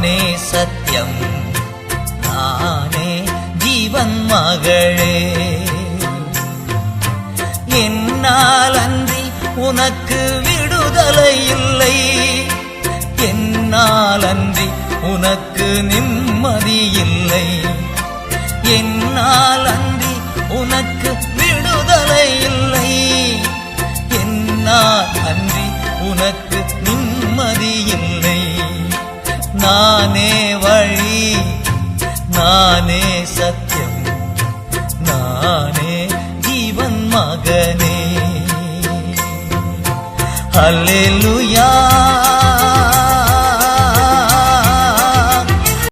நானே சத்தியம், நானே ஜீவன் மகளே. என்னால் அன்றி உனக்கு விடுதலை இல்லை, என்னால் அன்றி உனக்கு நிம்மதி இல்லை, என்னால் அன்றி உனக்கு விடுதலை இல்லை, என்னால் அன்றி உனக்கு நிம்மதி இல்லை. நானே வழி, நானே சத்தியம், நானே ஜீவன் மகனே. அல்லேலூயா.